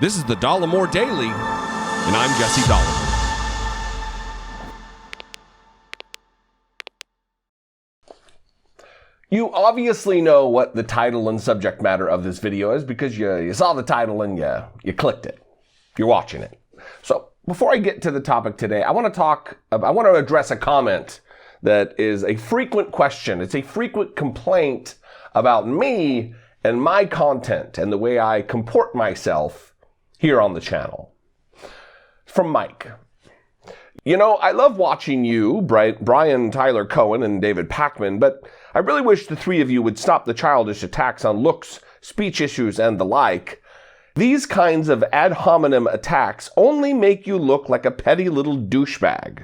This is the Dollemore Daily, and I'm Jesse Dollemore. You obviously know what the title and subject matter of this video is because you saw the title and you clicked it. You're watching it. So before I get to the topic today, I want to address a comment that is a frequent question. It's a frequent complaint about me and my content and the way I comport myself here on the channel. From Mike. You know, I love watching you, Brian Tyler Cohen and David Pakman, but I really wish the three of you would stop the childish attacks on looks, speech issues, and the like. These kinds of ad hominem attacks only make you look like a petty little douchebag.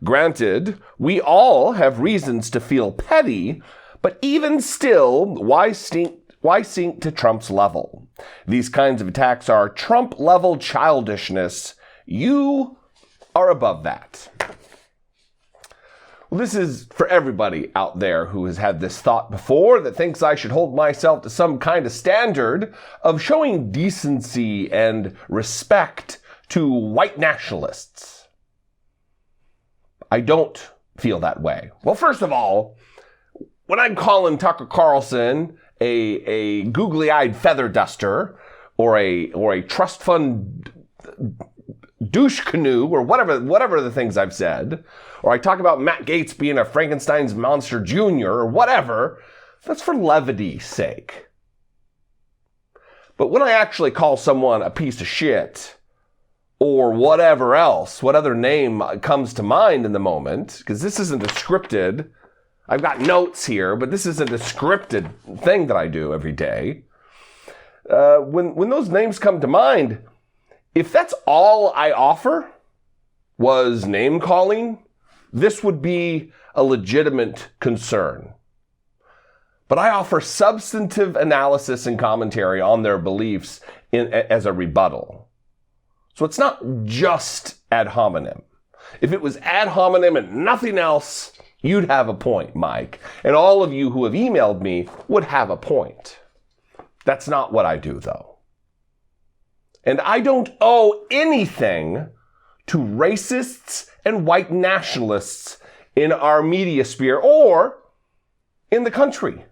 Granted, we all have reasons to feel petty, but even still, why sink to Trump's level? These kinds of attacks are Trump-level childishness. You are above that. Well, this is for everybody out there who has had this thought before that thinks I should hold myself to some kind of standard of showing decency and respect to white nationalists. I don't feel that way. Well, first of all, when I'm calling Tucker Carlson a googly-eyed feather duster or a trust fund douche canoe or whatever the things I've said, or I talk about Matt Gaetz being a Frankenstein's monster jr. or whatever, that's for levity's sake. But when I actually call someone a piece of shit or whatever else, what other name comes to mind in the moment, because this isn't a scripted, I've got notes here, but this isn't a scripted thing that I do every day. When those names come to mind, if that's all I offer was name calling, this would be a legitimate concern. But I offer substantive analysis and commentary on their beliefs as a rebuttal. So it's not just ad hominem. If it was ad hominem and nothing else, you'd have a point, Mike. And all of you who have emailed me would have a point. That's not what I do, though. And I don't owe anything to racists and white nationalists in our media sphere or in the country.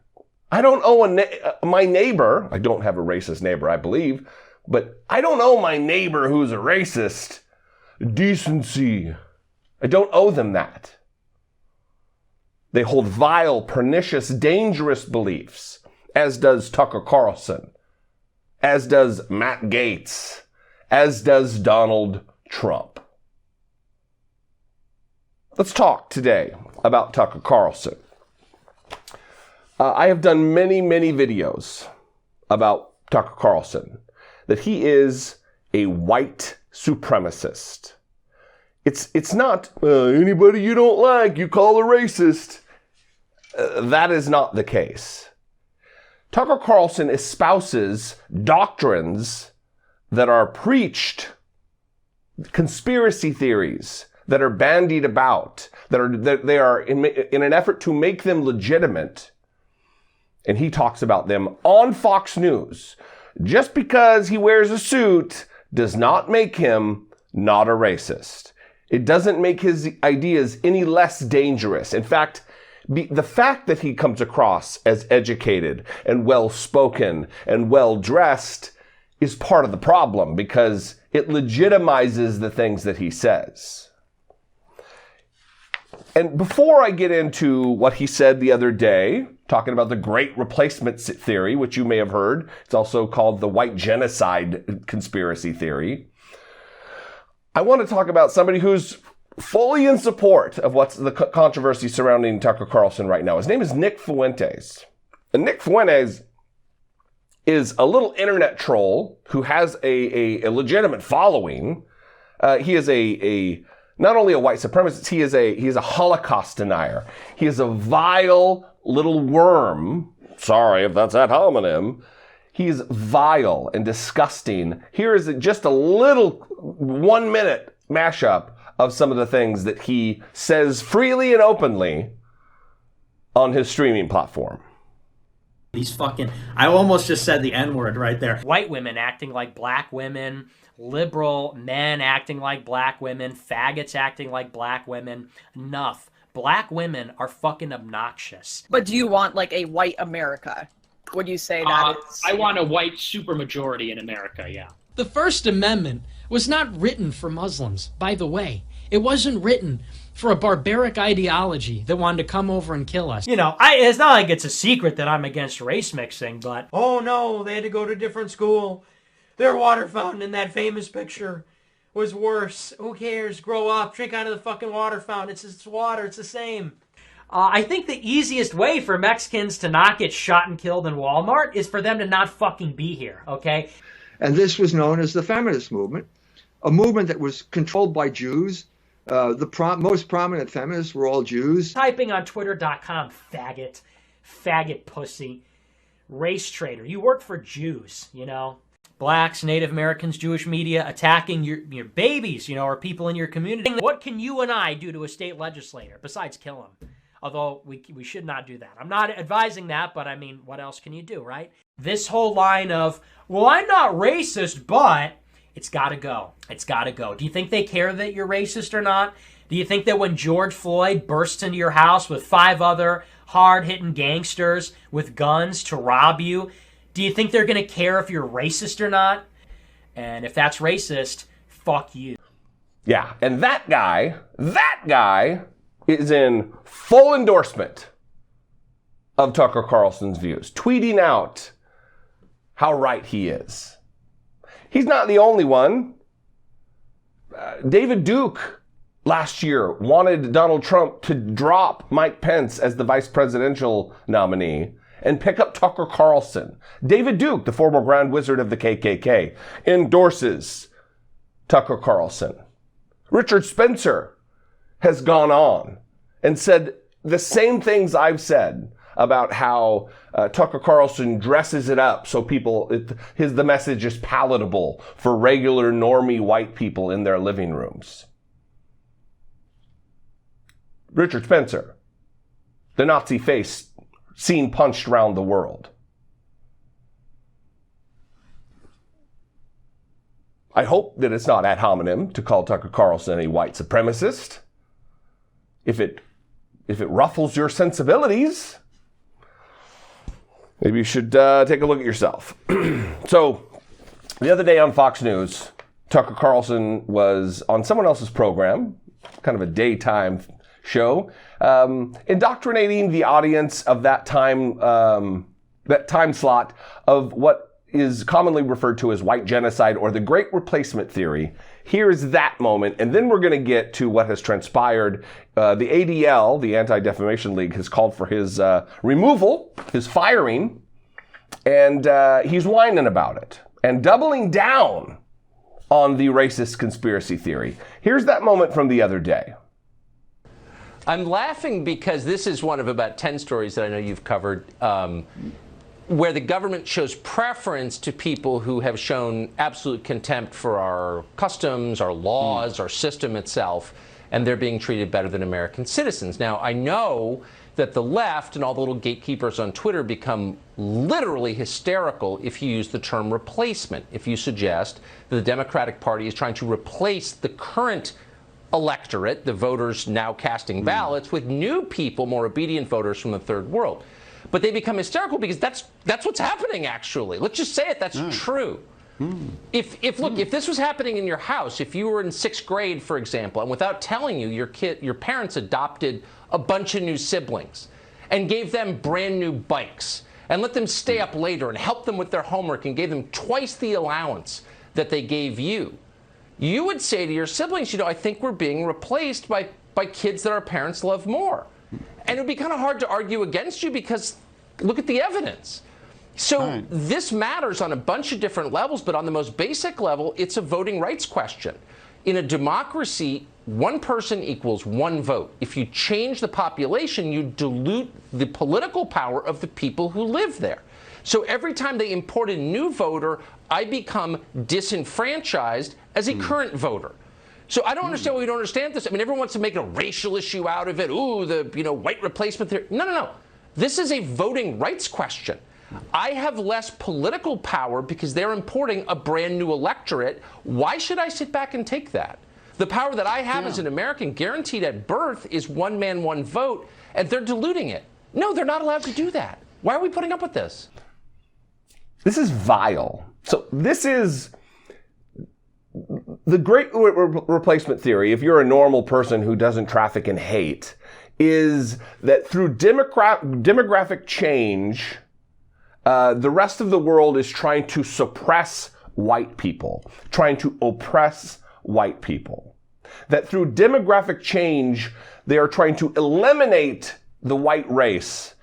I don't owe my neighbor, I don't have a racist neighbor, I believe, but I don't owe my neighbor who's a racist decency. I don't owe them that. They hold vile, pernicious, dangerous beliefs, as does Tucker Carlson, as does Matt Gaetz, as does Donald Trump. Let's talk today about Tucker Carlson. I have done many videos about Tucker Carlson, that he is a white supremacist. It's not anybody you don't like, you call a racist. That is not the case. Tucker Carlson espouses doctrines that are preached, conspiracy theories that are bandied about, they are in an effort to make them legitimate. And he talks about them on Fox News. Just because he wears a suit does not make him not a racist. It doesn't make his ideas any less dangerous. In fact, the fact that he comes across as educated and well-spoken and well-dressed is part of the problem because it legitimizes the things that he says. And before I get into what he said the other day, talking about the great replacement theory, which you may have heard, it's also called the white genocide conspiracy theory, I want to talk about somebody who's fully in support of what's the controversy surrounding Tucker Carlson right now. His name is Nick Fuentes. And Nick Fuentes is a little internet troll who has a legitimate following. He is not only a white supremacist, he is a Holocaust denier. He is a vile little worm. Sorry if that's ad hominem. He's vile and disgusting. Here is just a little 1-minute mashup of some of the things that he says freely and openly on his streaming platform. These fucking, I almost just said the N-word right there. White women acting like black women, liberal men acting like black women, faggots acting like black women. Enough. Black women are fucking obnoxious. But do you want like a white America? Would you say that is... I want a white supermajority in America, yeah. The First Amendment was not written for Muslims, by the way. It wasn't written for a barbaric ideology that wanted to come over and kill us. You know, it's not like it's a secret that I'm against race mixing, but... Oh no, they had to go to a different school. Their water fountain in that famous picture was worse. Who cares? Grow up. Drink out of the fucking water fountain. It's water. It's the same. I think the easiest way for Mexicans to not get shot and killed in Walmart is for them to not fucking be here, okay? And this was known as the feminist movement, a movement that was controlled by Jews. Most prominent feminists were all Jews. Typing on twitter.com, faggot pussy, race traitor. You work for Jews, you know? Blacks, Native Americans, Jewish media attacking your babies, you know, or people in your community. What can you and I do to a state legislator besides kill him? Although we should not do that. I'm not advising that, but I mean, what else can you do, right? This whole line of, well, I'm not racist, but... It's got to go. It's got to go. Do you think they care that you're racist or not? Do you think that when George Floyd bursts into your house with 5 other hard-hitting gangsters with guns to rob you, do you think they're going to care if you're racist or not? And if that's racist, fuck you. Yeah, and that guy is in full endorsement of Tucker Carlson's views, tweeting out how right he is. He's not the only one. David Duke last year wanted Donald Trump to drop Mike Pence as the vice presidential nominee and pick up Tucker Carlson. David Duke, the former Grand Wizard of the KKK, endorses Tucker Carlson. Richard Spencer has gone on and said the same things I've said about how Tucker Carlson dresses it up so the message is palatable for regular normie white people in their living rooms. Richard Spencer, the Nazi face seen punched around the world. I hope that it's not ad hominem to call Tucker Carlson a white supremacist. If it ruffles your sensibilities, maybe you should take a look at yourself. So, the other day on Fox News, Tucker Carlson was on someone else's program, kind of a daytime show, indoctrinating the audience of that time slot of what is commonly referred to as white genocide or the Great Replacement theory. Here's that moment, and then we're going to get to what has transpired. The ADL, the Anti-Defamation League, has called for his removal, his firing, and he's whining about it and doubling down on the racist conspiracy theory. Here's that moment from the other day. I'm laughing because this is one of about 10 stories that I know you've covered where the government shows preference to people who have shown absolute contempt for our customs, our laws, our system itself, and they're being treated better than American citizens. Now, I know that the left and all the little gatekeepers on Twitter become literally hysterical if you use the term replacement, if you suggest that the Democratic Party is trying to replace the current electorate, the voters now casting ballots, with new people, more obedient voters from the third world. But they become hysterical because that's what's happening, actually. Let's just say it, that's true. If this was happening in your house, if you were in 6th grade, for example, and without telling you, your parents adopted a bunch of new siblings and gave them brand new bikes and let them stay up later and help them with their homework and gave them twice the allowance that they gave you, you would say to your siblings, I think we're being replaced by kids that our parents love more. And it would be kind of hard to argue against you because look at the evidence. So this matters on a bunch of different levels, but on the most basic level, it's a voting rights question. In a democracy, one person equals one vote. If you change the population, you dilute the political power of the people who live there. So every time they import a new voter, I become disenfranchised as a current voter. So I don't understand why we don't understand this. I mean, everyone wants to make a racial issue out of it. Ooh, the white replacement theory. No. This is a voting rights question. I have less political power because they're importing a brand new electorate. Why should I sit back and take that? The power that I have as an American, guaranteed at birth, is one man, one vote, and they're diluting it. No, they're not allowed to do that. Why are we putting up with this? This is vile. So this is the great replacement theory, if you're a normal person who doesn't traffic in hate, is that through demographic change, the rest of the world is trying to suppress white people, trying to oppress white people. That through demographic change, they are trying to eliminate the white race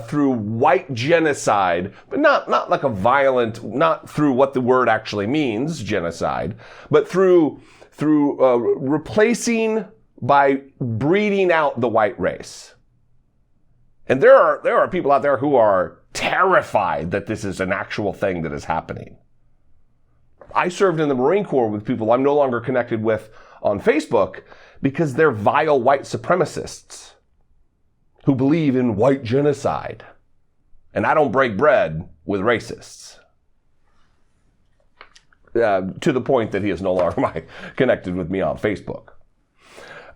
through white genocide, but not like a violent, not through what the word actually means, genocide, but through replacing by breeding out the white race. And there are people out there who are terrified that this is an actual thing that is happening. I served in the Marine Corps with people I'm no longer connected with on Facebook because they're vile white supremacists who believe in white genocide. And I don't break bread with racists. To the point that he is no longer connected with me on Facebook.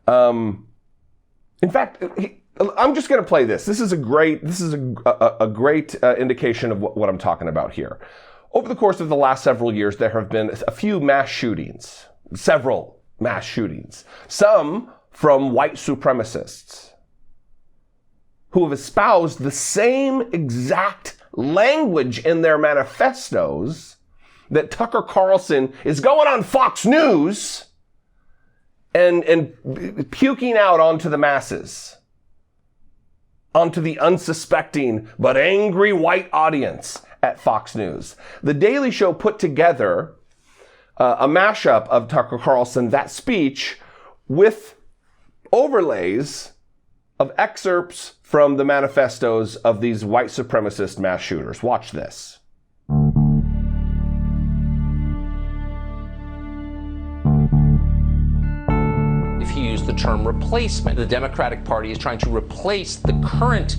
In fact, I'm just going to play this. This is a great indication of what I'm talking about here. Over the course of the last several years, there have been a few mass shootings, several mass shootings, some from white supremacists who have espoused the same exact language in their manifestos that Tucker Carlson is going on Fox News and puking out onto the masses, onto the unsuspecting but angry white audience at Fox News. The Daily Show put together a mashup of Tucker Carlson, that speech, with overlays of excerpts from the manifestos of these white supremacist mass shooters. Watch this. If you use the term replacement, the Democratic Party is trying to replace the current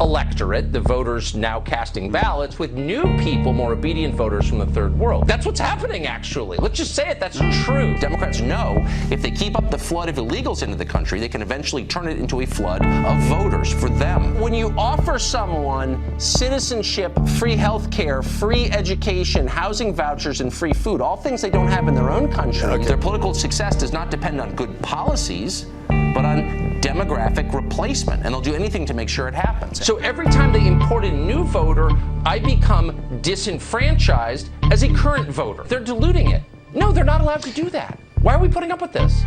electorate, the voters now casting ballots, with new people, more obedient voters from the third world. That's what's happening, actually. Let's just say it, that's true. Democrats know if they keep up the flood of illegals into the country, they can eventually turn it into a flood of voters for them. When you offer someone citizenship, free health care, free education, housing vouchers, and free food, all things they don't have in their own country, their political success does not depend on good policies, but on demographic replacement, and they'll do anything to make sure it happens. So every time they import a new voter, I become disenfranchised as a current voter. They're diluting it. No, they're not allowed to do that. Why are we putting up with this?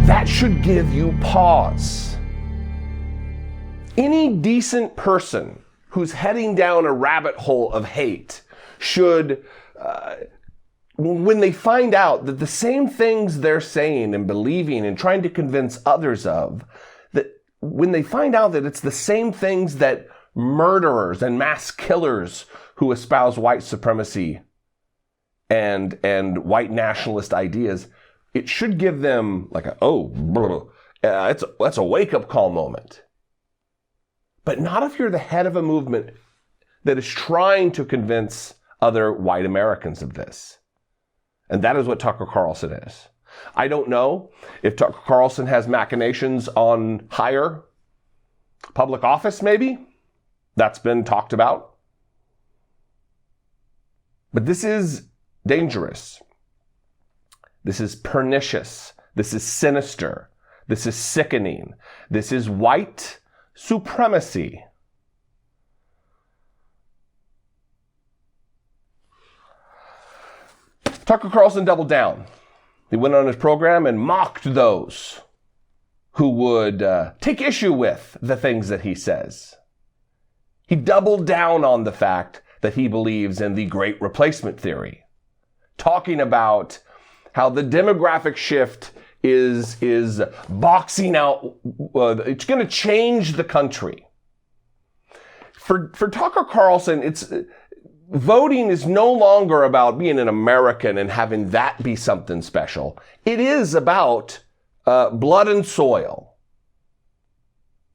That should give you pause. Any decent person who's heading down a rabbit hole of hate should, when they find out that the same things they're saying and believing and trying to convince others of, that when they find out that it's the same things that murderers and mass killers who espouse white supremacy and white nationalist ideas, it should give them like that's a wake-up call moment. But not if you're the head of a movement that is trying to convince other white Americans of this. And that is what Tucker Carlson is. I don't know if Tucker Carlson has machinations on higher public office, maybe. That's been talked about. But this is dangerous. This is pernicious. This is sinister. This is sickening. This is white supremacy. Tucker Carlson doubled down. He went on his program and mocked those who would take issue with the things that he says. He doubled down on the fact that he believes in the great replacement theory, talking about how the demographic shift is boxing out, it's going to change the country. For Tucker Carlson, voting is no longer about being an American and having that be something special. It is about blood and soil.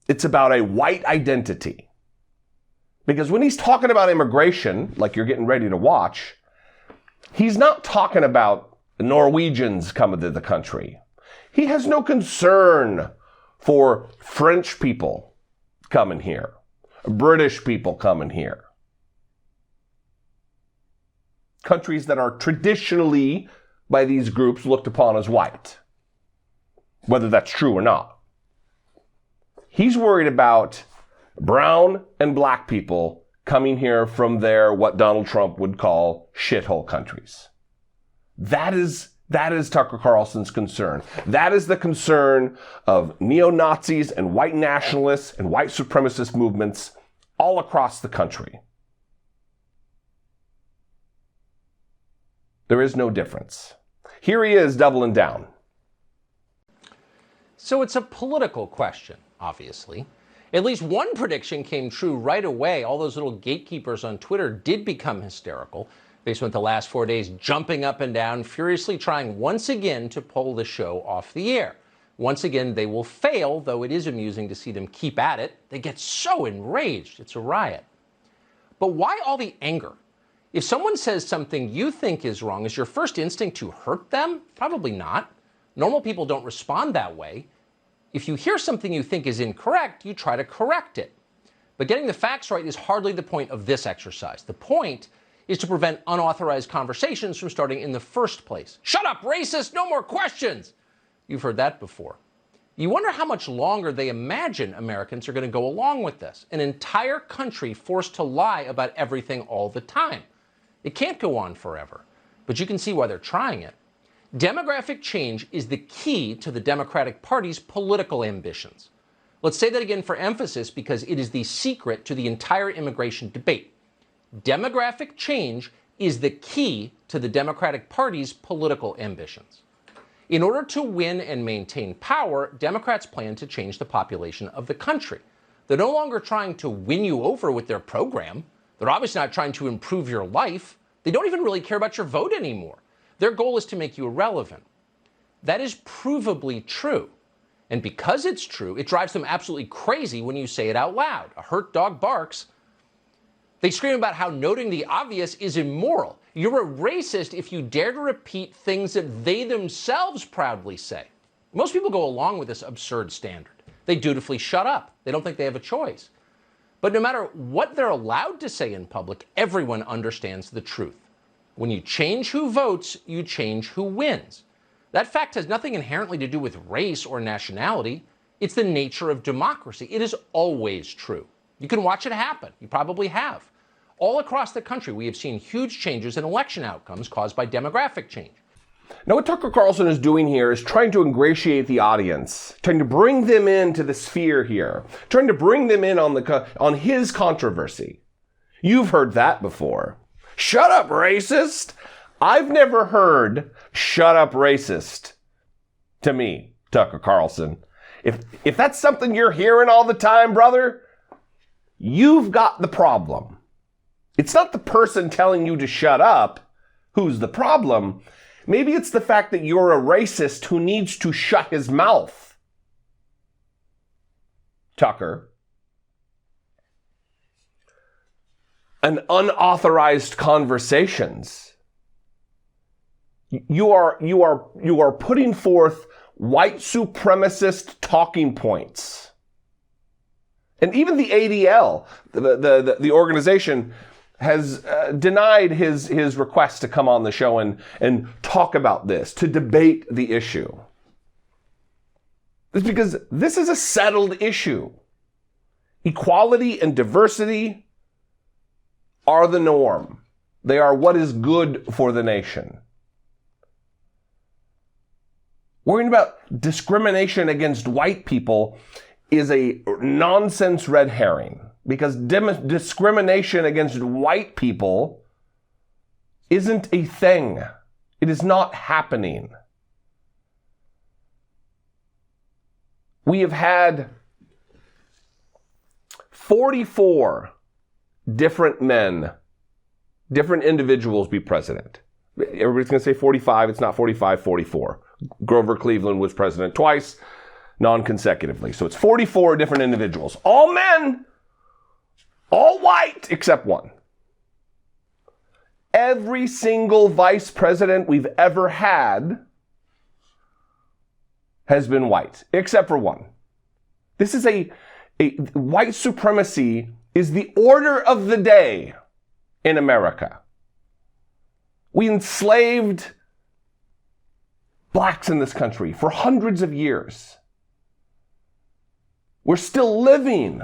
It's about a white identity. Because when he's talking about immigration, like you're getting ready to watch, he's not talking about Norwegians coming to the country. He has no concern for French people coming here, British people coming here. Countries that are traditionally, by these groups, looked upon as white, whether that's true or not. He's worried about brown and black people coming here from their, what Donald Trump would call, shithole countries. That is Tucker Carlson's concern. That is the concern of neo-Nazis and white nationalists and white supremacist movements all across the country. There is no difference. Here he is doubling down. So it's a political question, obviously. At least one prediction came true right away. All those little gatekeepers on Twitter did become hysterical. They spent the last 4 days jumping up and down, furiously trying once again to pull the show off the air. Once again, they will fail, though it is amusing to see them keep at it. They get so enraged. It's a riot. But why all the anger? If someone says something you think is wrong, is your first instinct to hurt them? Probably not. Normal people don't respond that way. If you hear something you think is incorrect, you try to correct it. But getting the facts right is hardly the point of this exercise. The point is to prevent unauthorized conversations from starting in the first place. Shut up, racist! No more questions! You've heard that before. You wonder how much longer they imagine Americans are going to go along with this. An entire country forced to lie about everything all the time. It can't go on forever, but you can see why they're trying it. Demographic change is the key to the Democratic Party's political ambitions. Let's say that again for emphasis because it is the secret to the entire immigration debate. Demographic change is the key to the Democratic Party's political ambitions. In order to win and maintain power, Democrats plan to change the population of the country. They're no longer trying to win you over with their program. They're obviously not trying to improve your life. They don't even really care about your vote anymore. Their goal is to make you irrelevant. That is provably true. And because it's true, it drives them absolutely crazy when you say it out loud. A hurt dog barks. They scream about how noting the obvious is immoral. You're a racist if you dare to repeat things that they themselves proudly say. Most people go along with this absurd standard. They dutifully shut up. They don't think they have a choice. But no matter what they're allowed to say in public, everyone understands the truth. When you change who votes, you change who wins. That fact has nothing inherently to do with race or nationality. It's the nature of democracy. It is always true. You can watch it happen. You probably have. All across the country, we have seen huge changes in election outcomes caused by demographic change. Now, what Tucker Carlson is doing here is trying to ingratiate the audience, trying to bring them into the sphere here, trying to bring them in on his controversy. You've heard that before. Shut up, racist! I've never heard shut up, racist to me, Tucker Carlson. If that's something you're hearing all the time, brother, you've got the problem. It's not the person telling you to shut up who's the problem. Maybe it's the fact that you're a racist who needs to shut his mouth. Tucker. And unauthorized conversations. You are putting forth white supremacist talking points. And even the ADL, the organization, has denied his request to come on the show and talk about this, to debate the issue. It's because this is a settled issue. Equality and diversity are the norm. They are what is good for the nation. Worrying about discrimination against white people is a nonsense red herring. Because discrimination against white people isn't a thing. It is not happening. We have had 44 different men, different individuals be president. Everybody's going to say 45. It's not 45, 44. Grover Cleveland was president twice, non-consecutively. So it's 44 different individuals. All men All white except one. Every single vice president we've ever had has been white, except for one. This is a white supremacy is the order of the day in America. We enslaved blacks in this country for hundreds of years. We're still living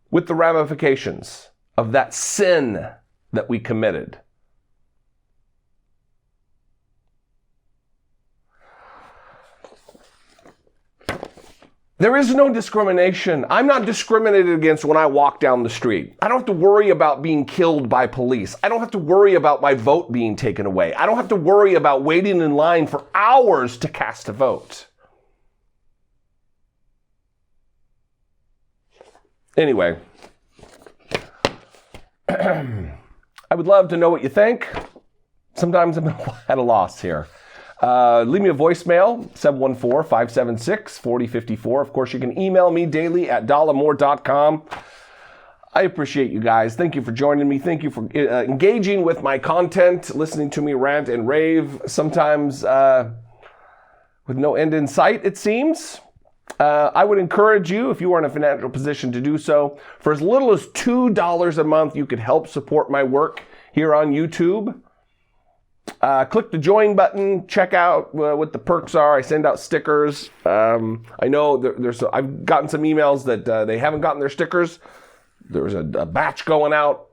with the ramifications of that sin that we committed. There is no discrimination. I'm not discriminated against when I walk down the street. I don't have to worry about being killed by police. I don't have to worry about my vote being taken away. I don't have to worry about waiting in line for hours to cast a vote. Anyway, I would love to know what you think. Sometimes I'm at a loss here. Leave me a voicemail, 714-576-4054. Of course, you can email me daily at dollemore.com. I appreciate you guys. Thank you for joining me. Thank you for engaging with my content, listening to me rant and rave, sometimes with no end in sight, it seems. I would encourage you, if you are in a financial position to do so, for as little as $2 a month, you could help support my work here on YouTube. Click the join button, check out what the perks are. I send out stickers. I know I've gotten some emails that they haven't gotten their stickers. There's a batch going out.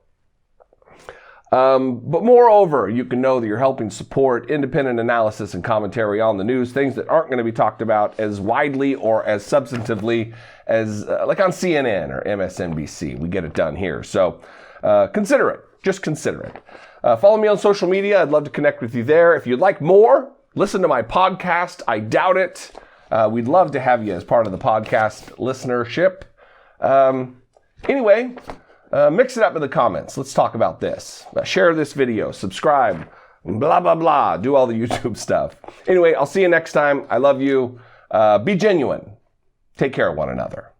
But moreover, you can know that you're helping support independent analysis and commentary on the news, things that aren't going to be talked about as widely or as substantively as like on CNN or MSNBC. We get it done here. So consider it. Just consider it. Follow me on social media. I'd love to connect with you there. If you'd like more, listen to my podcast. I doubt it. We'd love to have you as part of the podcast listenership. Anyway, mix it up in the comments. Let's talk about this. Share this video. Subscribe. Blah, blah, blah. Do all the YouTube stuff. Anyway, I'll see you next time. I love you. Be genuine. Take care of one another.